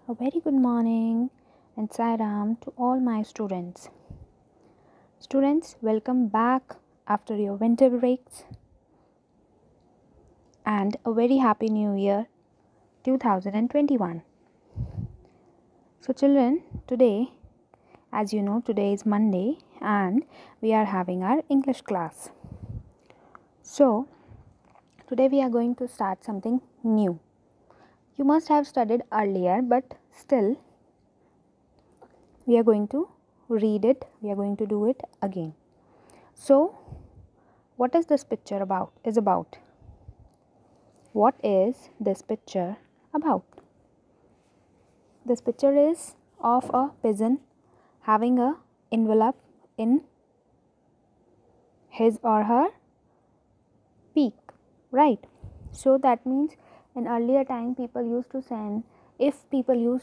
A very good morning and Sairam to all my students. Students, welcome back after your winter breaks and a very happy new year 2021. So children, today, as you know, today is Monday and we are having our English class. So today we are going to start something new. You must have studied earlier, but still we are going to read it, we are going to do it again. So what is this picture about? What is this picture about? This picture is of a pigeon having a envelope in his or her beak, right? So that means in earlier time people used to send, if people want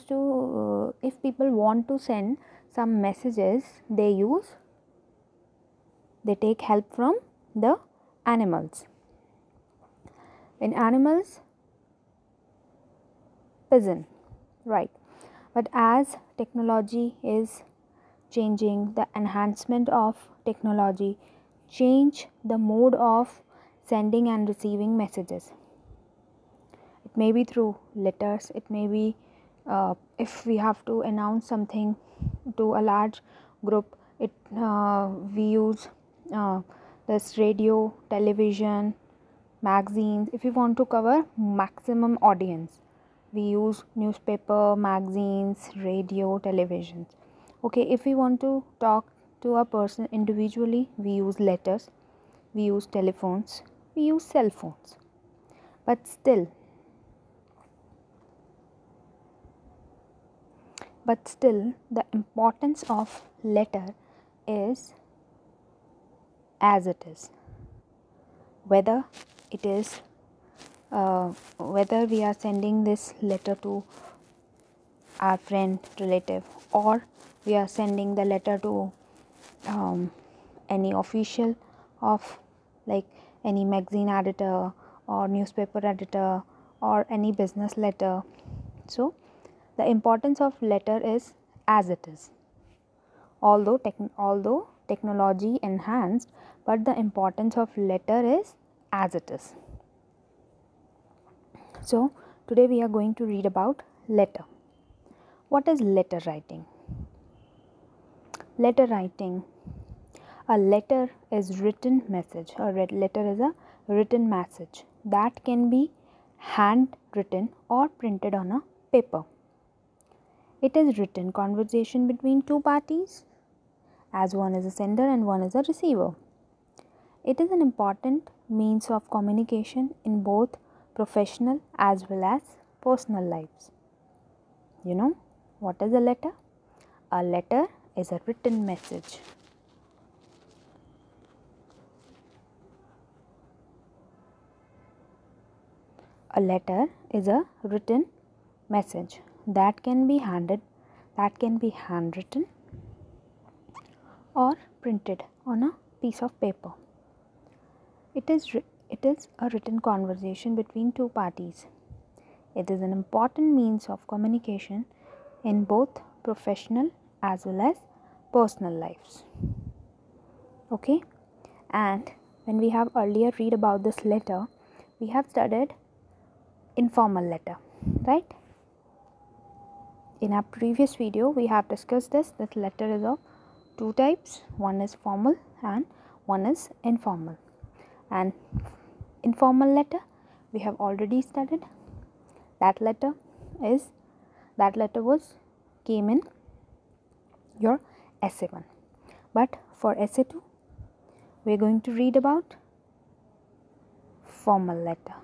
to send some messages, they take help from the animals. In animals, pigeon, right? But as technology is changing, the enhancement of technology change the mode of sending and receiving messages. It may be through letters, it may be if we have to announce something to a large group, we use this radio, television, magazines. If we want to cover maximum audience, we use newspaper, magazines, radio, televisions. Okay, if we want to talk to a person individually, we use letters, we use telephones, we use cell phones. But still the importance of letter is as it is. Whether we are sending this letter to our friend, relative, or we are sending the letter to any official of, like any magazine editor or newspaper editor or any business letter. So the importance of letter is as it is. Although technology enhanced, but the importance of letter is as it is. So today we are going to read about letter. What is letter writing? Letter writing. A letter is written message. A letter is a written message that can be handwritten or printed on a paper. It is written conversation between two parties, as one is a sender and one is a receiver. It is an important means of communication in both professional as well as personal lives. You know what is a letter? A letter is a written message. A letter is a written message that can be handwritten or printed on a piece of paper. It is a written conversation between two parties. It is an important means of communication in both professional as well as personal lives. Okay, and when we have earlier read about this letter, we have studied informal letter, right? In our previous video we have discussed that letter is of two types. One is formal and one is informal. And informal letter we have already studied. That letter came in your essay 1. But for essay 2 we are going to read about formal letter,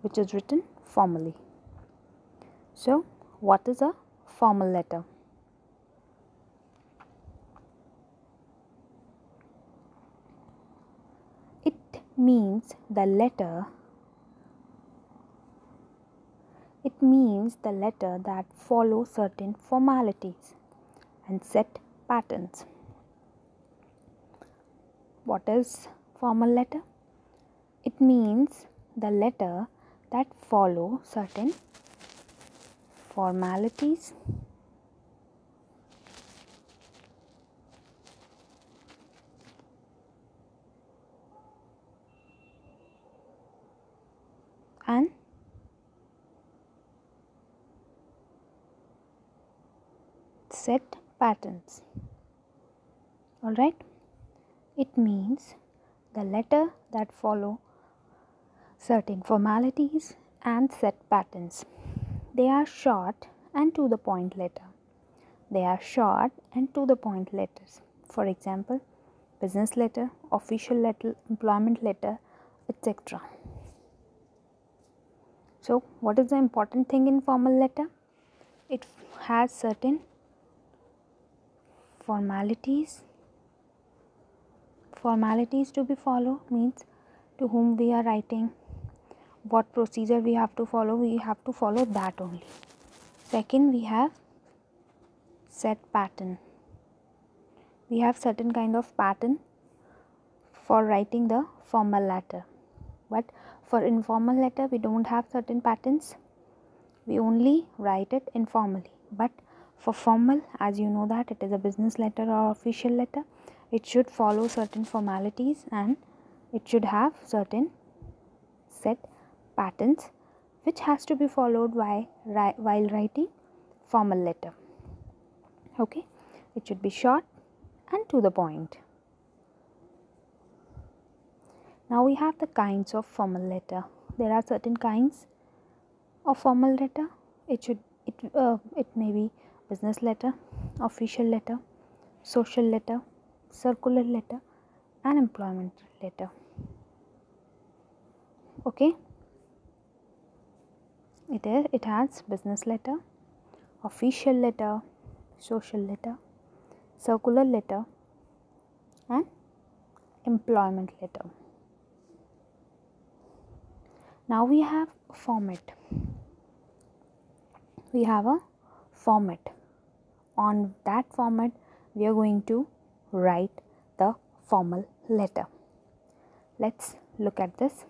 which is written formally. So what is a formal letter? It means the letter that follows certain formalities and set patterns. What is formal letter? It means the letter that follow certain formalities and set patterns. Alright, it means the letter that follow certain formalities and set patterns. They are short and to the point letter. They are short and to the point letters. For example, business letter, official letter, employment letter, etc. So, what is the important thing in formal letter? It has certain formalities to be followed, means to whom we are writing, what procedure we have to follow that only. Second, we have set pattern. We have certain kind of pattern for writing the formal letter, but for informal letter we don't have certain patterns. We only write it informally. But for formal, as you know that it is a business letter or official letter, it should follow certain formalities and it should have certain set patterns which has to be followed while writing formal letter. Okay, it should be short and to the point. Now we have the kinds of formal letter. There are certain kinds of formal letter. It may be business letter, official letter, social letter, circular letter and employment letter. Okay, it has business letter, official letter, social letter, circular letter and employment letter. Now we have format. We have a format. On that format we are going to write the formal letter. Let's look at this.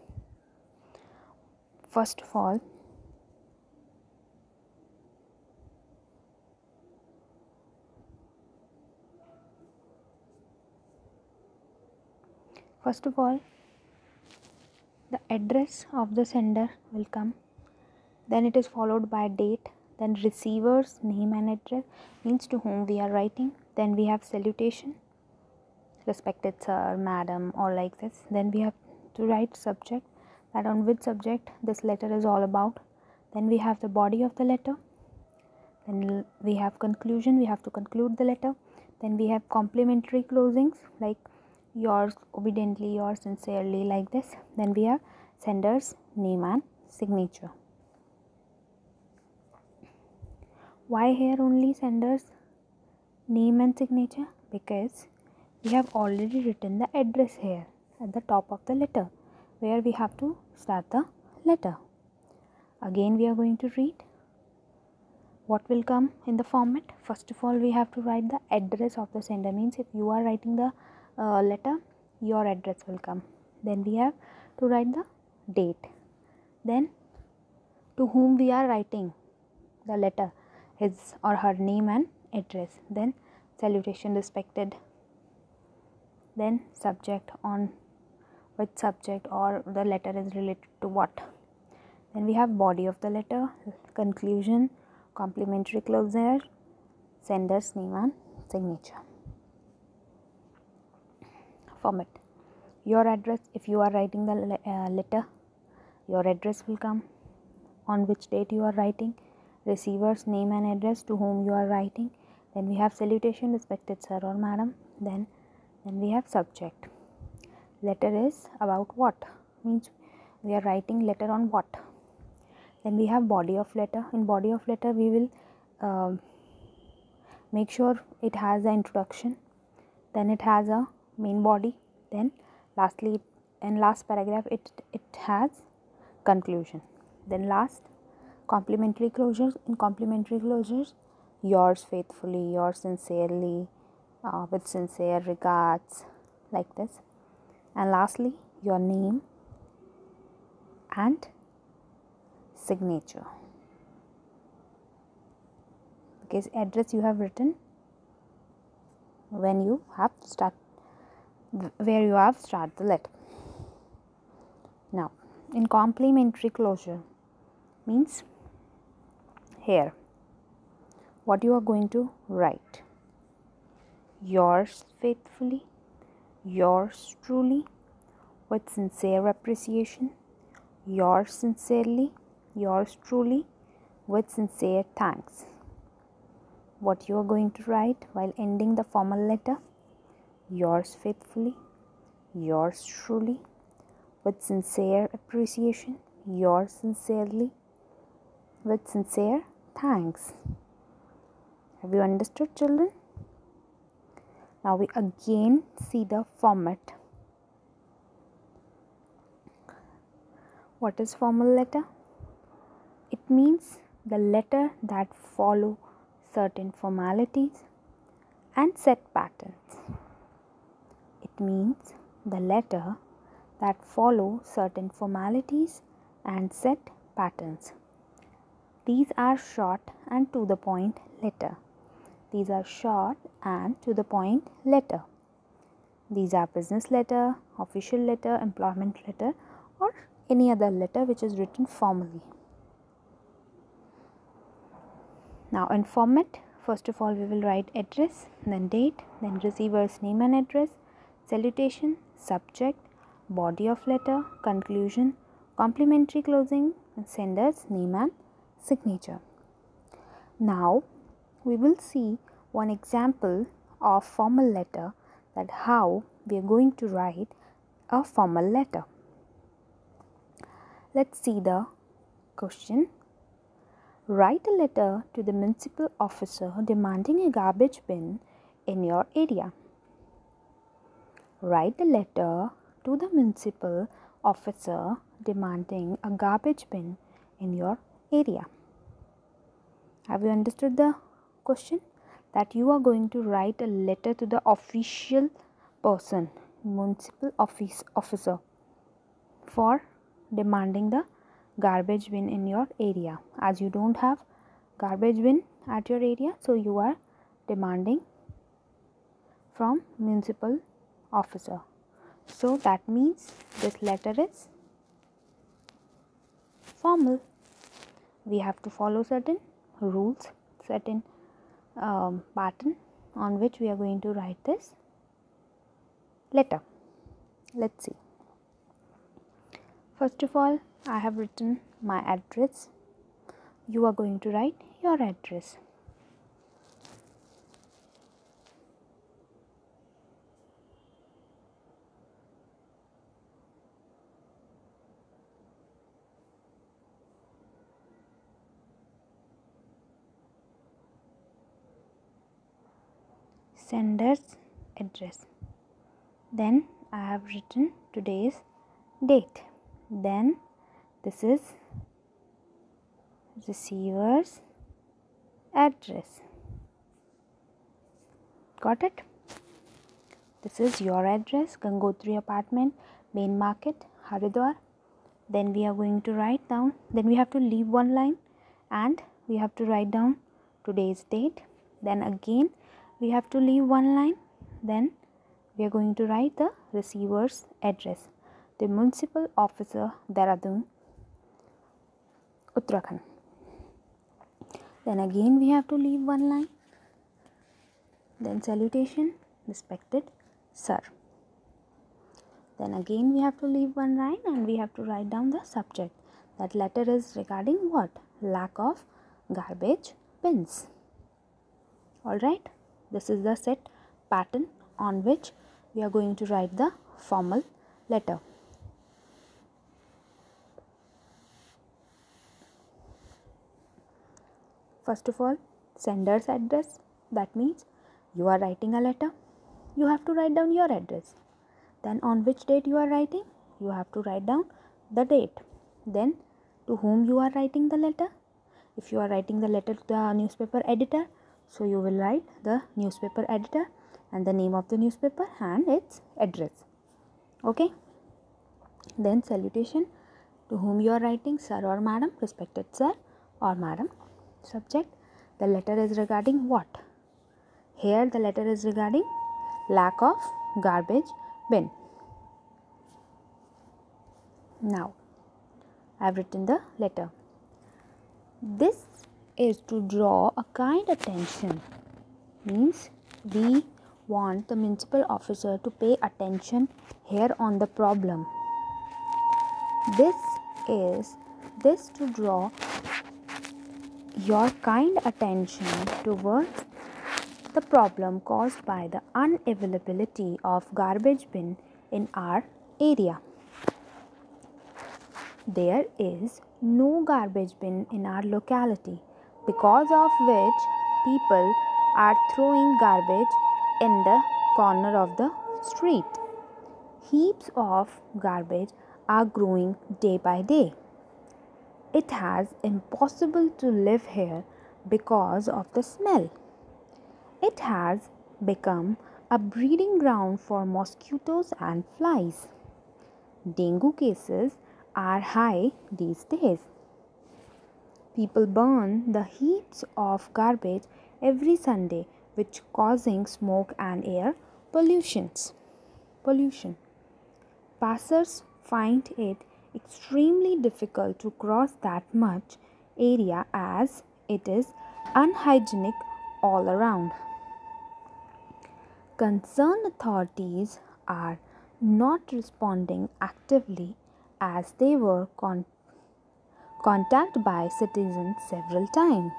First of all, the address of the sender will come, then it is followed by date, then receiver's name and address, means to whom we are writing, then we have salutation, respected sir, madam, or like this. Then we have to write subject, that on which subject this letter is all about. Then we have the body of the letter, then we have conclusion, we have to conclude the letter. Then we have complimentary closings like yours obediently, yours sincerely, like this. Then we have sender's name and signature. Why here only sender's name and signature? Because we have already written the address here at the top of the letter where we have to start the letter. Again we are going to read what will come in the format. First of all, we have to write the address of the sender, means if you are writing the letter, your address will come. Then we have to write the date, then to whom we are writing the letter, his or her name and address, then salutation, respected, then subject, on which subject or the letter is related to what. Then we have body of the letter, conclusion, complimentary closure, sender's name and signature. Format. Your address, if you are writing the letter, your address will come, on which date you are writing, receiver's name and address, to whom you are writing. Then we have salutation, respected sir or madam. Then we have subject. Letter is about what, means we are writing letter on what. Then we have body of letter. In body of letter we will make sure it has the introduction, then it has a main body, then lastly in last paragraph it has conclusion. Then last, complimentary closures. In complimentary closures, yours faithfully, yours sincerely, with sincere regards, like this. And lastly, your name and signature. case address you have written when you have where you have started the letter. Now in complementary closure means here what you are going to write: yours faithfully, yours truly, with sincere appreciation, yours sincerely, yours truly, with sincere thanks. What you are going to write while ending the formal letter: yours faithfully, yours truly, with sincere appreciation, yours sincerely, with sincere thanks. Have you understood, children? Now we again see the format. What is formal letter? It means the letter that follow certain formalities and set patterns. It means the letter that follow certain formalities and set patterns. These are short and to the point letter. These are short and to the point letter. These are business letter, official letter, employment letter, or any other letter which is written formally. Now in format, first of all we will write address, then date, then receiver's name and address, salutation, subject, body of letter, conclusion, complimentary closing, and sender's name and signature. Now we will see one example of formal letter, that how we are going to write a formal letter. Let's see the question. Write a letter to the municipal officer demanding a garbage bin in your area. Write a letter to the municipal officer demanding a garbage bin in your area. Have you understood the question? That you are going to write a letter to the official person, municipal officer, for demanding the garbage bin in your area. As you don't have garbage bin at your area, so you are demanding from municipal officer. So that means this letter is formal. We have to follow certain rules, certain pattern on which we are going to write this letter. Let's see. First of all, I have written my address. You are going to write your address. Sender's address. Then I have written today's date. Then this is receiver's address. Got it? This is your address, Gangotri apartment, main market, Haridwar. Then we are going to write down, then we have to leave one line and we have to write down today's date. Then again we have to leave one line. Then we are going to write the receiver's address. The municipal officer, Dehradun, Uttarakhand. Then again we have to leave one line. Then salutation, respected sir. Then again we have to leave one line and we have to write down the subject. That letter is regarding what? Lack of garbage bins. Alright, this is the set pattern on which we are going to write the formal letter. First of all, sender's address. That means you are writing a letter. You have to write down your address. Then on which date you are writing? You have to write down the date. Then to whom you are writing the letter? If you are writing the letter to the newspaper editor, so you will write the newspaper editor and the name of the newspaper and its address. Okay. Then salutation, to whom you are writing, sir or madam, respected sir or madam. Subject, The letter is regarding what? Here the letter is regarding lack of garbage bin. Now I have written the letter. This is to draw a kind attention. Means we want the municipal officer to pay attention here on the problem. This to draw your kind attention towards the problem caused by the unavailability of garbage bin in our area. There is no garbage bin in our locality, because of which people are throwing garbage in the corner of the street. Heaps of garbage are growing day by day. It has impossible to live here because of the smell. It has become a breeding ground for mosquitoes and flies. Dengue cases are high these days. People burn the heaps of garbage every Sunday, which causing smoke and air pollution. Passers find it extremely difficult to cross that much area as it is unhygienic all around. Concerned authorities are not responding actively as they were contacted by citizens several times.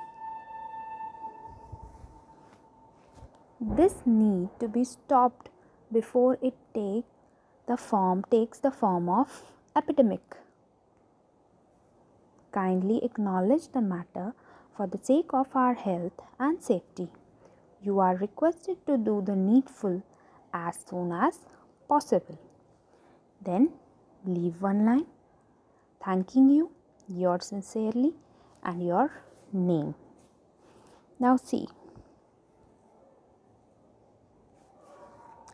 This need to be stopped before it takes the form of epidemic. Kindly acknowledge the matter for the sake of our health and safety. You are requested to do the needful as soon as possible. Then leave one line thanking you, yours sincerely, and your name. Now see,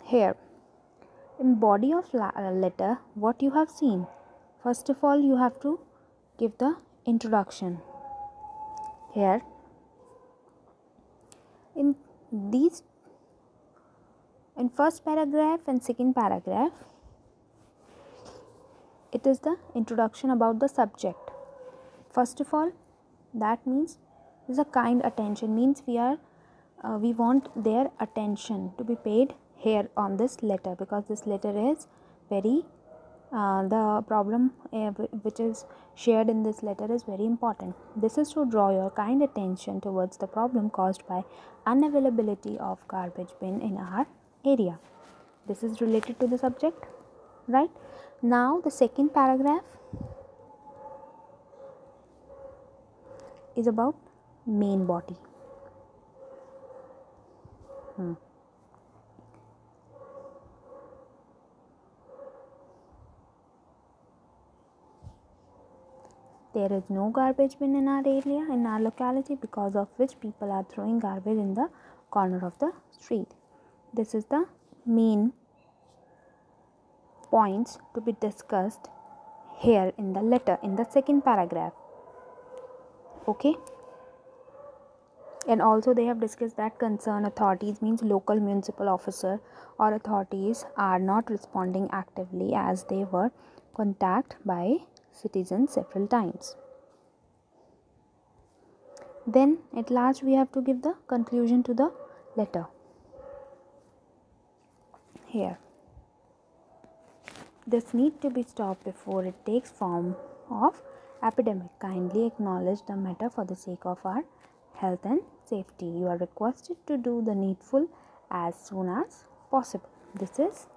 here in body of letter, what you have seen. First of all, you have to give the introduction. Here in first paragraph and second paragraph, it is the introduction about the subject. First of all, that means is a kind attention, means we want their attention to be paid here on this letter, because this letter is very the problem which is shared in this letter is very important. This is to draw your kind attention towards the problem caused by unavailability of garbage bin in our area. This is related to the subject, right? Now the second paragraph is about main body. There is no garbage bin in our area, in our locality, because of which people are throwing garbage in the corner of the street. This is the main points to be discussed here in the letter, in the second paragraph. Okay. And also they have discussed that concerned authorities, means local municipal officer or authorities, are not responding actively as they were contacted by citizens several times. Then at last we have to give the conclusion to the letter. Here, this need to be stopped before it takes form of epidemic. Kindly acknowledge the matter for the sake of our health and safety. You are requested to do the needful as soon as possible. This is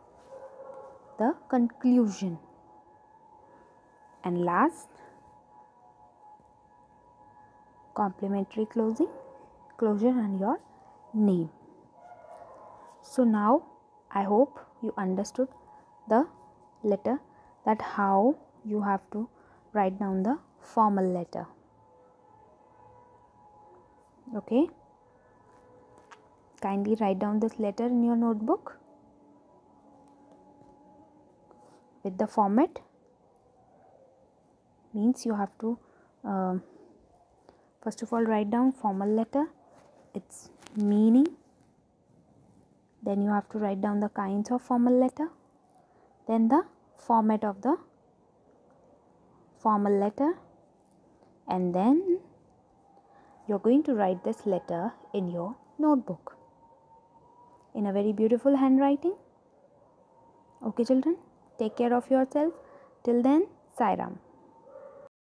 the conclusion. And last, complimentary closure and your name. So now I hope you understood the letter, that how you have to write down the formal letter. Okay, kindly write down this letter in your notebook with the format. Means you have to first of all write down formal letter, its meaning. Then you have to write down the kinds of formal letter, then the format of the formal letter, and then you're going to write this letter in your notebook in a very beautiful handwriting. Okay children, take care of yourself. Till then, Sai Ram.